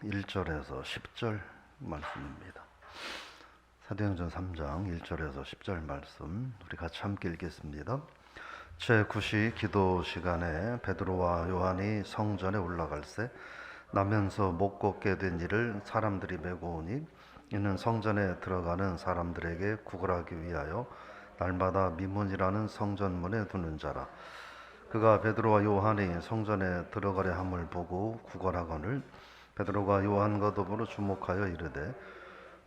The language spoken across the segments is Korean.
1절에서 10절 말씀입니다. 사도행전 3장 1절에서 10절 말씀 우리 같이 함께 읽겠습니다. 제9시 기도 시간에 베드로와 요한이 성전에 올라갈새 나면서 못 걷게 된 이를 사람들이 메고 오니 이는 성전에 들어가는 사람들에게 구걸하기 위하여 날마다 미문이라는 성전문에 두는 자라. 그가 베드로와 요한이 성전에 들어가려 함을 보고 구걸하거늘 베드로가 요한과 더불어 주목하여 이르되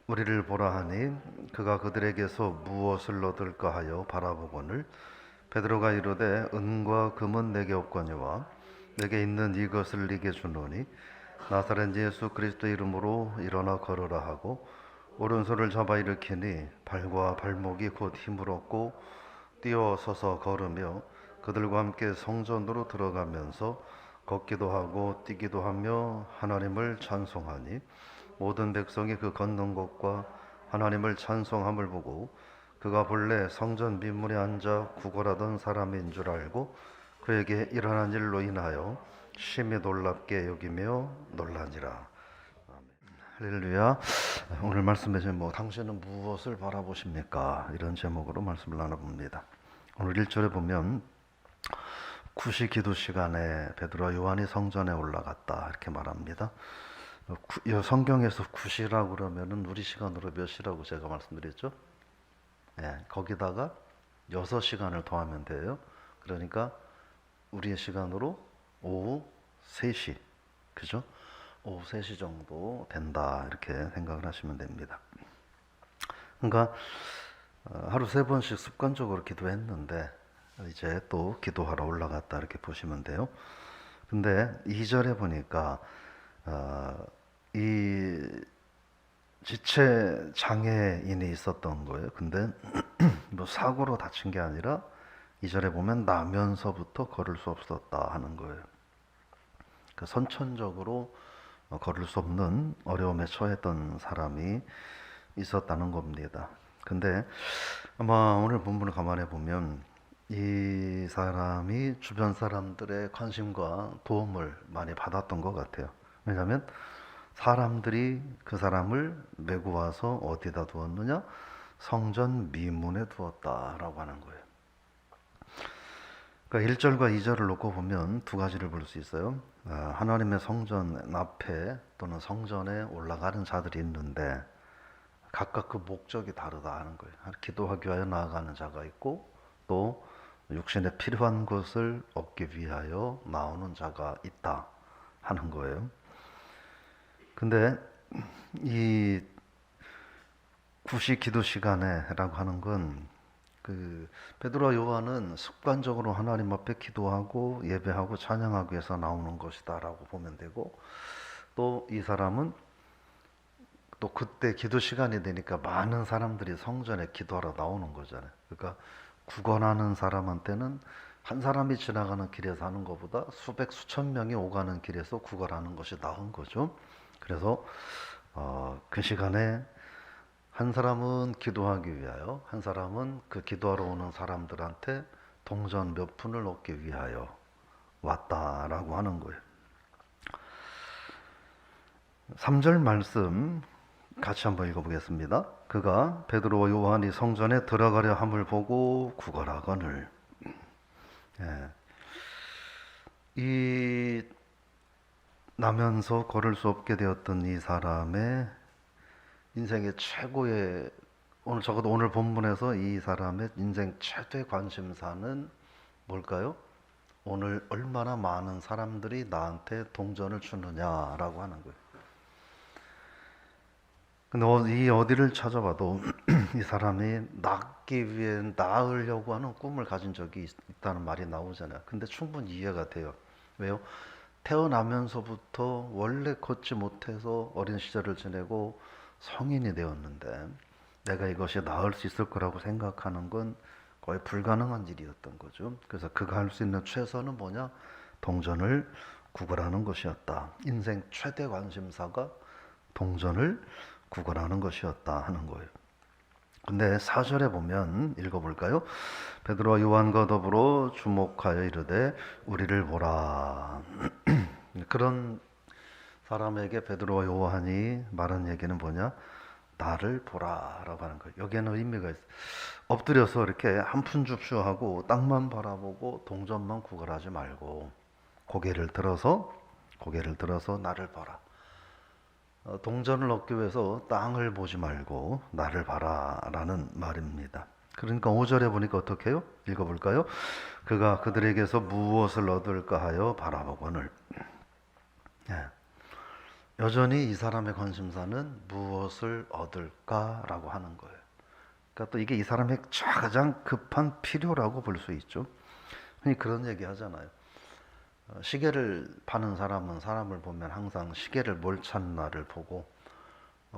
우리를 보라 하니 그가 그들에게서 무엇을 얻을까 하여 바라보거늘 베드로가 이르되 은과 금은 내게 없거니와 내게 있는 이것을 네게 주노니 나사렛 예수 그리스도 이름으로 일어나 걸으라 하고 오른손을 잡아 일으키니 발과 발목이 곧 힘을 얻고 뛰어서서 걸으며 그들과 함께 성전으로 들어가면서 걷기도 하고 뛰기도 하며 하나님을 찬송하니 모든 백성이 그 걷는 것과 하나님을 찬송함을 보고 그가 본래 성전 민문에 앉아 구걸하던 사람인 줄 알고 그에게 일어난 일로 인하여 심히 놀랍게 여기며 놀라니라. 할렐루야. 오늘 말씀의 제목 당신은 무엇을 바라보십니까? 이런 제목으로 말씀을 나눠봅니다. 오늘 1절에 보면 구시 기도 시간에 베드로와 요한이 성전에 올라갔다 이렇게 말합니다. 성경에서 구시라고 그러면은 우리 시간으로 몇 시라고 제가 말씀드렸죠? 거기다가 6시간을 더하면 돼요. 그러니까 우리의 시간으로 오후 3시, 그죠? 오후 3시 정도 된다 이렇게 생각을 하시면 됩니다. 그러니까 하루 3번씩 습관적으로 기도했는데 이제 또 기도하러 올라갔다 이렇게 보시면 돼요. 근데 2절에 보니까 이 지체 장애인이 있었던 거예요. 근데 뭐 사고로 다친 게 아니라 2절에 보면 나면서부터 걸을 수 없었다 하는 거예요. 그 선천적으로 걸을 수 없는 어려움에 처했던 사람이 있었다는 겁니다. 근데 아마 오늘 본문을 가만히 보면 이 사람이 주변 사람들의 관심과 도움을 많이 받았던 것 같아요. 왜냐하면 사람들이 그 사람을 메고 와서 어디다 두었느냐? 성전 미문에 두었다라고 하는 거예요. 그러니까 1절과 2절을 놓고 보면 두 가지를 볼 수 있어요. 하나님의 성전 앞에 또는 성전에 올라가는 자들이 있는데 각각 그 목적이 다르다 하는 거예요. 기도하기 위하여 나아가는 자가 있고 또 육신에 필요한 것을 얻기 위하여 나오는 자가 있다 하는 거예요. 근데 이 구시 기도 시간에라고 하는 건 그 베드로와 요한은 습관적으로 하나님 앞에 기도하고 예배하고 찬양하기 위해서 나오는 것이다라고 보면 되고 또 이 사람은 또 그때 기도 시간이 되니까 많은 사람들이 성전에 기도하러 나오는 거잖아요. 그러니까 구걸하는 사람한테는 한 사람이 지나가는 길에서 하는 것보다 수백 수천 명이 오가는 길에서 구걸하는 것이 나은 거죠. 그래서 그 시간에 한 사람은 기도하기 위하여 한 사람은 그 기도하러 오는 사람들한테 동전 몇 푼을 얻기 위하여 왔다라고 하는 거예요. 3절 말씀 같이 한번 읽어보겠습니다. 그가 베드로와 요한이 성전에 들어가려 함을 보고 구걸하거늘. 이 나면서 걸을 수 없게 되었던 이 사람의 인생의 최고의 적어도 오늘 본문에서 이 사람의 인생 최대 관심사는 뭘까요? 오늘 얼마나 많은 사람들이 나한테 동전을 주느냐라고 하는 거예요. 근데 이 어디를 찾아봐도 이 사람이 낫기 위해 나으려고 하는 꿈을 가진 적이 있다는 말이 나오잖아요. 근데 충분히 이해가 돼요. 왜요? 태어나면서부터 원래 걷지 못해서 어린 시절을 지내고 성인이 되었는데 내가 이것이 나을 수 있을 거라고 생각하는 건 거의 불가능한 일이었던 거죠. 그래서 그가 할 수 있는 최선은 뭐냐? 동전을 구걸하는 것이었다. 인생 최대 관심사가 동전을 구걸하는 것이었다 하는 거예요. 근데 4절에 보면 읽어볼까요? 베드로와 요한과 더불어 주목하여 이르되 우리를 보라. 그런 사람에게 베드로와 요한이 말한 얘기는 뭐냐? 나를 보라라고 하는 거예요. 여기에는 의미가 있어요. 엎드려서 이렇게 한 푼 줍쇼하고 땅만 바라보고 동전만 구걸하지 말고 고개를 들어서 나를 봐라. 동전을 얻기 위해서 땅을 보지 말고 나를 봐라라는 말입니다. 그러니까 5절에 보니까 어떻게 해요? 읽어볼까요? 그가 그들에게서 무엇을 얻을까 하여 바라보거늘. 예. 여전히 이 사람의 관심사는 무엇을 얻을까라고 하는 거예요. 그러니까 또 이게 이 사람의 가장 급한 필요라고 볼 수 있죠. 흔히 그런 얘기 하잖아요. 시계를 파는 사람은 사람을 보면 항상 시계를 뭘 찾나를 보고,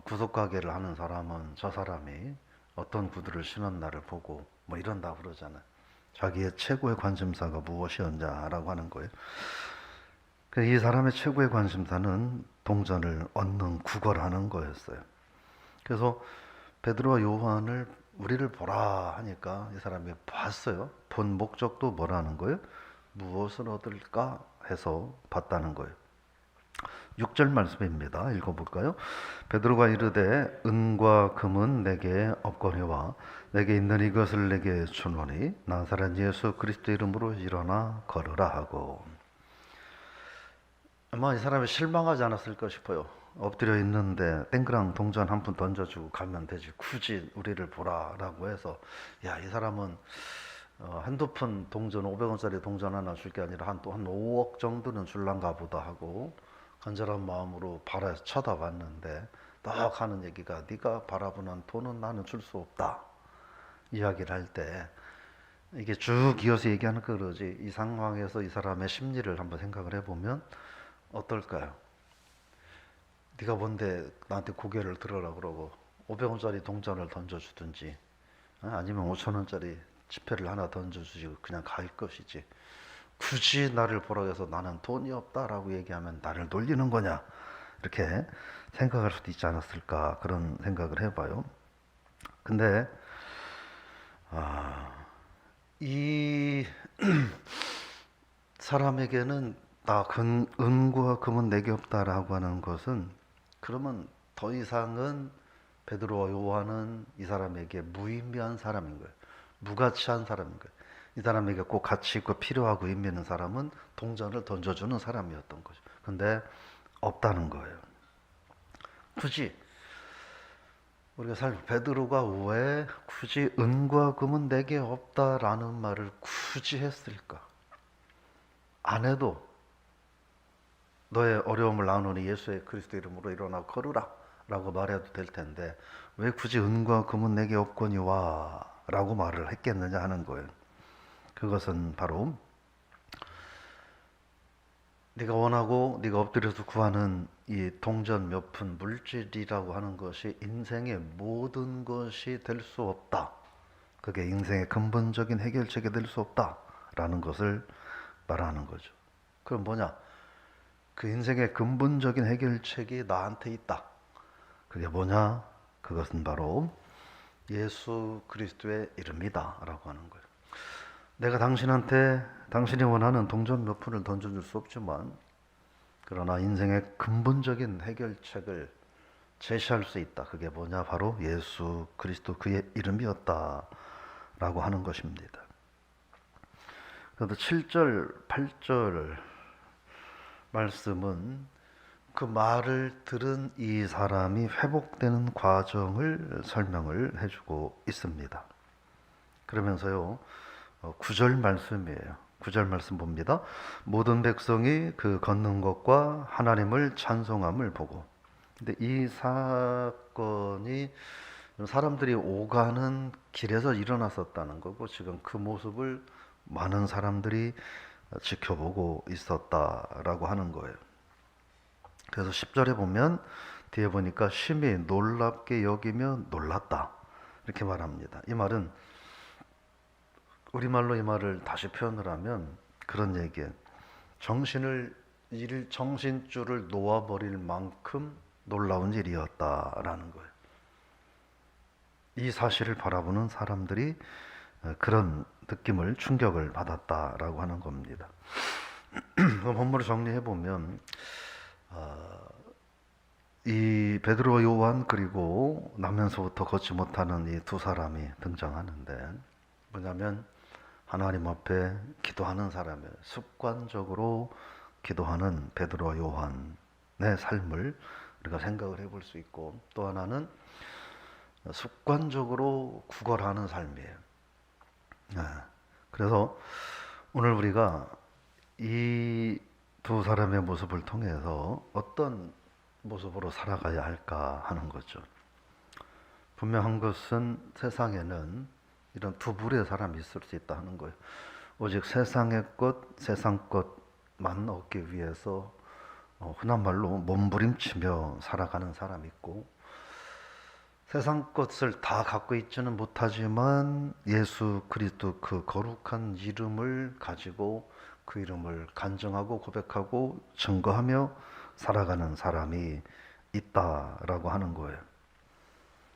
구석가게를 하는 사람은 저 사람이 어떤 구두를 신었나를 보고 뭐 이런다 그러잖아요. 자기의 최고의 관심사가 무엇이었냐라고 하는 거예요. 이 사람의 최고의 관심사는 동전을 얻는 구걸하는 거였어요. 그래서 베드로와 요한을 우리를 보라 하니까 이 사람이 봤어요. 본 목적도 뭐라는 거예요? 무엇을 얻을까 해서 봤다는 거예요. 6절 말씀입니다. 읽어볼까요? 베드로가 이르되 은과 금은 내게 없거니와 내게 있는 이것을 내게 주노니 나사렛 예수 그리스도 이름으로 일어나 걸으라 하고. 아마 이 사람이 실망하지 않았을까 싶어요. 엎드려 있는데 땡그랑 동전 한 푼 던져주고 가면 되지, 굳이 우리를 보라라고 해서, 야, 이 사람은 한두 푼 동전, 500원짜리 동전 하나 줄 게 아니라 한 5억 정도는 줄란가 보다 하고 간절한 마음으로 바라서 쳐다봤는데, 딱 하는 얘기가 네가 바라보는 돈은 나는 줄 수 없다 이야기를 할 때, 이게 쭉 이어서 얘기하는 그러지, 이 상황에서 이 사람의 심리를 한번 생각을 해보면 어떨까요? 네가 뭔데 나한테 고개를 들어라 그러고 500원짜리 동전을 던져주든지, 아니면 5,000원짜리 지폐를 하나 던져주지 그냥 갈 것이지, 굳이 나를 보라고 해서 나는 돈이 없다라고 얘기하면 나를 놀리는 거냐, 이렇게 생각할 수도 있지 않았을까, 그런 생각을 해봐요. 근데 이 사람에게는 은과 금은 내게 없다라고 하는 것은, 그러면 더 이상은 베드로와 요한은 이 사람에게 무의미한 사람인 거예요. 무가치한 사람인 거예요. 이 사람에게 꼭 가치 있고 필요하고 의미 있는 사람은 동전을 던져주는 사람이었던 거죠. 근데 없다는 거예요. 굳이 우리가 베드로가 왜 굳이 은과 금은 내게 없다라는 말을 굳이 했을까? 안 해도 너의 어려움을 나누니 예수의 그리스도 이름으로 일어나 걸으라 라고 말해도 될 텐데, 왜 굳이 은과 금은 내게 없거니와 라고 말을 했겠느냐 하는 거예요. 그것은 바로 네가 원하고 네가 엎드려서 구하는 이 동전 몇 푼 물질이라고 하는 것이 인생의 모든 것이 될 수 없다, 그게 인생의 근본적인 해결책이 될 수 없다라는 것을 말하는 거죠. 그럼 뭐냐? 그 인생의 근본적인 해결책이 나한테 있다. 그게 뭐냐? 그것은 바로 예수 그리스도의 이름이다 라고 하는 거예요. 내가 당신한테 당신이 원하는 동전 몇 푼을 던져줄 수 없지만, 그러나 인생의 근본적인 해결책을 제시할 수 있다. 그게 뭐냐? 바로 예수 그리스도, 그의 이름이었다 라고 하는 것입니다. 그래도 7절, 8절 말씀은 그 말을 들은 이 사람이 회복되는 과정을 설명을 해주고 있습니다. 그러면서요, 9절 말씀이에요. 9절 말씀 봅니다. 모든 백성이 그 걷는 것과 하나님을 찬송함을 보고. 근데 이 사건이 사람들이 오가는 길에서 일어났었다는 거고, 지금 그 모습을 많은 사람들이 지켜보고 있었다라고 하는 거예요. 그래서 10절에 보면, 뒤에 보니까 심히 놀랍게 여기며 놀랐다 이렇게 말합니다. 이 말은 우리말로 이 말을 다시 표현을 하면 그런 얘기예요. 정신줄을 놓아버릴 만큼 놀라운 일이었다라는 거예요. 이 사실을 바라보는 사람들이 그런 느낌을, 충격을 받았다라고 하는 겁니다. 본문을 정리해 보면, 이 베드로 요한 그리고 나면서부터 걷지 못하는 이 두 사람이 등장하는데 뭐냐면 하나님 앞에 기도하는 사람이에요. 습관적으로 기도하는 베드로와 요한의 삶을 우리가 생각을 해볼 수 있고 또 하나는 습관적으로 구걸하는 삶이에요. 그래서 오늘 우리가 이 두 사람의 모습을 통해서 어떤 모습으로 살아가야 할까 하는 거죠. 분명한 것은 세상에는 이런 두 부류의 사람이 있을 수 있다 하는 거예요. 오직 세상의 것, 세상 것만 얻기 위해서 흔한 말로 몸부림치며 살아가는 사람이 있고 세상 것을 다 갖고 있지는 못하지만 예수 그리스도 그 거룩한 이름을 가지고 그 이름을 간증하고 고백하고 증거하며 살아가는 사람이 있다라고 하는 거예요.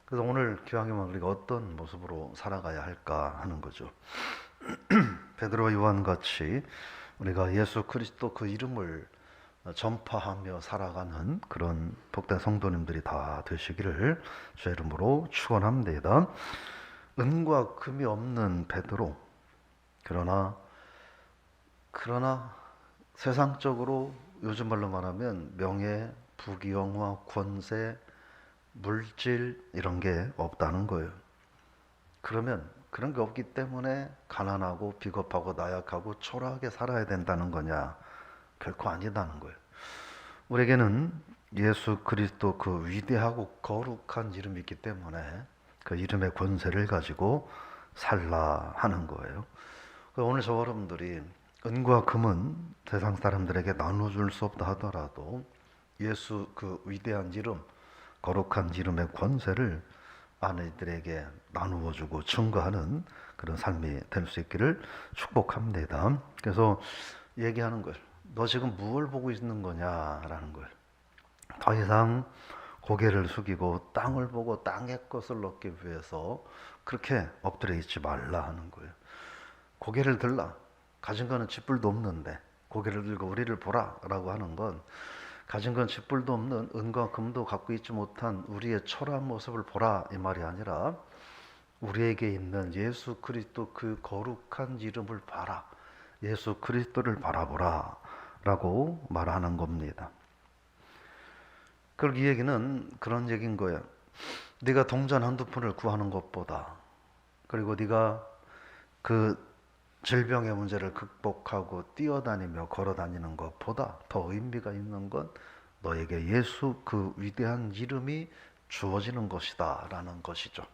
그래서 오늘 기왕이면 우리가 어떤 모습으로 살아가야 할까 하는 거죠. 베드로와 요한 같이 우리가 예수 그리스도 그 이름을 전파하며 살아가는 그런 복된 성도님들이 다 되시기를 주의 이름으로 축원합니다. 은과 금이 없는 베드로, 그러나 세상적으로 요즘 말로 말하면 명예, 부귀영화, 권세, 물질 이런 게 없다는 거예요. 그러면 그런 게 없기 때문에 가난하고 비겁하고 나약하고 초라하게 살아야 된다는 거냐? 결코 아니다는 거예요. 우리에게는 예수 그리스도 그 위대하고 거룩한 이름이 있기 때문에 그 이름의 권세를 가지고 살라 하는 거예요. 오늘 저와 여러분들이 은과 금은 세상 사람들에게 나눠줄 수 없다 하더라도 예수 그 위대한 이름, 거룩한 이름의 권세를 아내들에게 나누어주고 증거하는 그런 삶이 될 수 있기를 축복합니다. 그래서 얘기하는 거예요. 너 지금 무엇을 보고 있는 거냐라는 거예요. 더 이상 고개를 숙이고 땅을 보고 땅의 것을 얻기 위해서 그렇게 엎드려 있지 말라 하는 거예요. 고개를 들라. 가진 거는 쥐뿔도 없는데 고개를 들고 우리를 보라 라고 하는 건 가진 건 쥐뿔도 없는 은과 금도 갖고 있지 못한 우리의 초라한 모습을 보라 이 말이 아니라 우리에게 있는 예수 그리스도 그 거룩한 이름을 봐라. 예수 그리스도를 바라보라 라고 말하는 겁니다. 그리고 이 얘기는 그런 얘기인 거예요. 네가 동전 한두 푼을 구하는 것보다 그리고 네가 그 질병의 문제를 극복하고 뛰어다니며 걸어다니는 것보다 더 의미가 있는 건 너에게 예수 그 위대한 이름이 주어지는 것이다 라는 것이죠.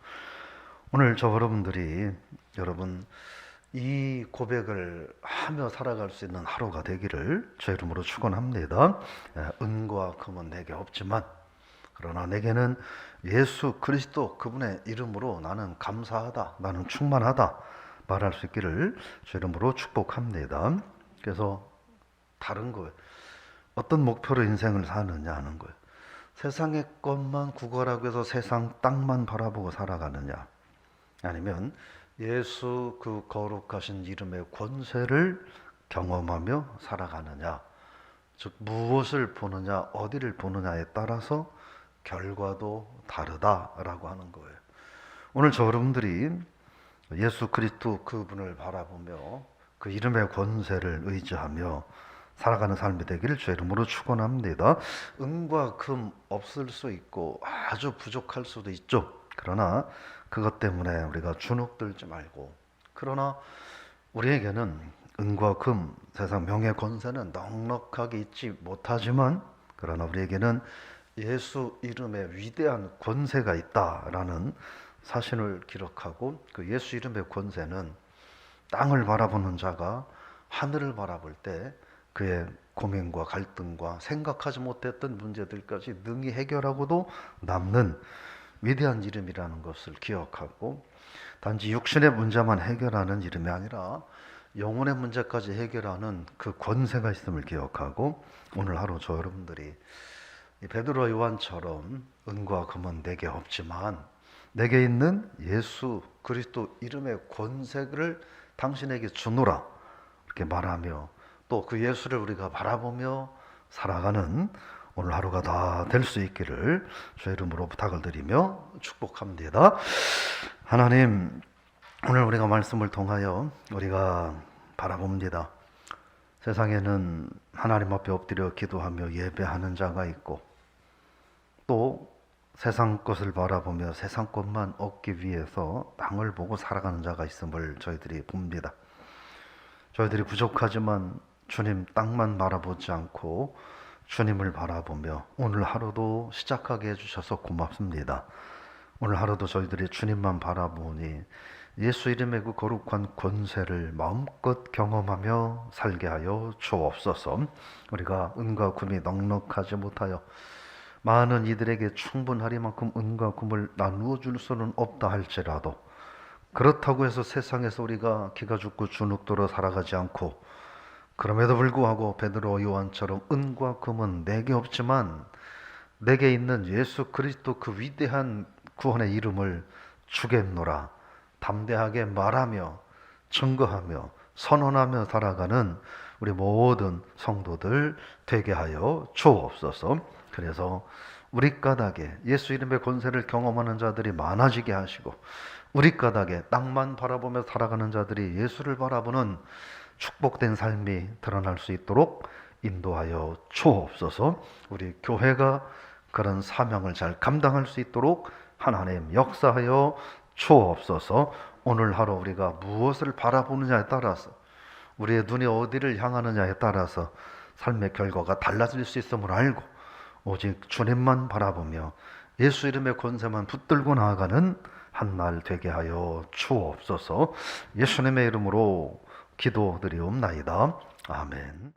오늘 저 여러분들이 이 고백을 하며 살아갈 수 있는 하루가 되기를 제 이름으로 축원합니다. 은과 금은 내게 없지만 그러나 내게는 예수 그리스도 그분의 이름으로 나는 감사하다, 나는 충만하다 말할 수 있기를 제 이름으로 축복합니다. 그래서 다른 거예요. 어떤 목표로 인생을 사느냐 하는 거예요. 세상의 것만 구걸하고 해서 세상 땅만 바라보고 살아가느냐 아니면 예수 그 거룩하신 이름의 권세를 경험하며 살아가느냐, 즉 무엇을 보느냐 어디를 보느냐에 따라서 결과도 다르다라고 하는 거예요. 오늘 저 여러분들이 예수 그리스도 그분을 바라보며 그 이름의 권세를 의지하며 살아가는 삶이 되기를 주의 이름으로 축원합니다. 은과 금 없을 수 있고 아주 부족할 수도 있죠. 그러나 그것 때문에 우리가 주눅들지 말고 그러나 우리에게는 은과 금, 세상 명예 권세는 넉넉하게 있지 못하지만 그러나 우리에게는 예수 이름의 위대한 권세가 있다라는 사실을 기록하고 그 예수 이름의 권세는 땅을 바라보는 자가 하늘을 바라볼 때 그의 고민과 갈등과 생각하지 못했던 문제들까지 능히 해결하고도 남는 위대한 이름이라는 것을 기억하고 단지 육신의 문제만 해결하는 이름이 아니라 영혼의 문제까지 해결하는 그 권세가 있음을 기억하고 오늘 하루 저 여러분들이 베드로와 요한처럼 은과 금은 내게 없지만 내게 있는 예수 그리스도 이름의 권세를 당신에게 주노라 이렇게 말하며 또 그 예수를 우리가 바라보며 살아가는 오늘 하루가 다 될 수 있기를 주의 이름으로 부탁을 드리며 축복합니다. 하나님, 오늘 우리가 말씀을 통하여 우리가 바라봅니다. 세상에는 하나님 앞에 엎드려 기도하며 예배하는 자가 있고, 또 세상 것을 바라보며 세상 것만 얻기 위해서 땅을 보고 살아가는 자가 있음을 저희들이 봅니다. 저희들이 부족하지만 주님 땅만 바라보지 않고 주님을 바라보며 오늘 하루도 시작하게 해주셔서 고맙습니다. 오늘 하루도 저희들이 주님만 바라보니 예수 이름의 그 거룩한 권세를 마음껏 경험하며 살게 하여 주옵소서. 우리가 은과 금이 넉넉하지 못하여 많은 이들에게 충분하리만큼 은과 금을 나누어 줄 수는 없다 할지라도, 그렇다고 해서 세상에서 우리가 기가 죽고 주눅들어 살아가지 않고, 그럼에도 불구하고 베드로 요한처럼 은과 금은 내게 없지만 내게 있는 예수 그리스도 그 위대한 구원의 이름을 주겠노라 담대하게 말하며 증거하며 선언하며 살아가는 우리 모든 성도들 되게 하여 주옵소서. 그래서 우리 까닭에 예수 이름의 권세를 경험하는 자들이 많아지게 하시고, 우리 까닭에 땅만 바라보며 살아가는 자들이 예수를 바라보는 축복된 삶이 드러날 수 있도록 인도하여 주옵소서. 우리 교회가 그런 사명을 잘 감당할 수 있도록 하나님 역사하여 주옵소서. 오늘 하루 우리가 무엇을 바라보느냐에 따라서, 우리의 눈이 어디를 향하느냐에 따라서 삶의 결과가 달라질 수 있음을 알고 오직 주님만 바라보며 예수 이름의 권세만 붙들고 나아가는 한 날 되게 하여 주옵소서. 예수님의 이름으로 기도드리옵나이다. 아멘.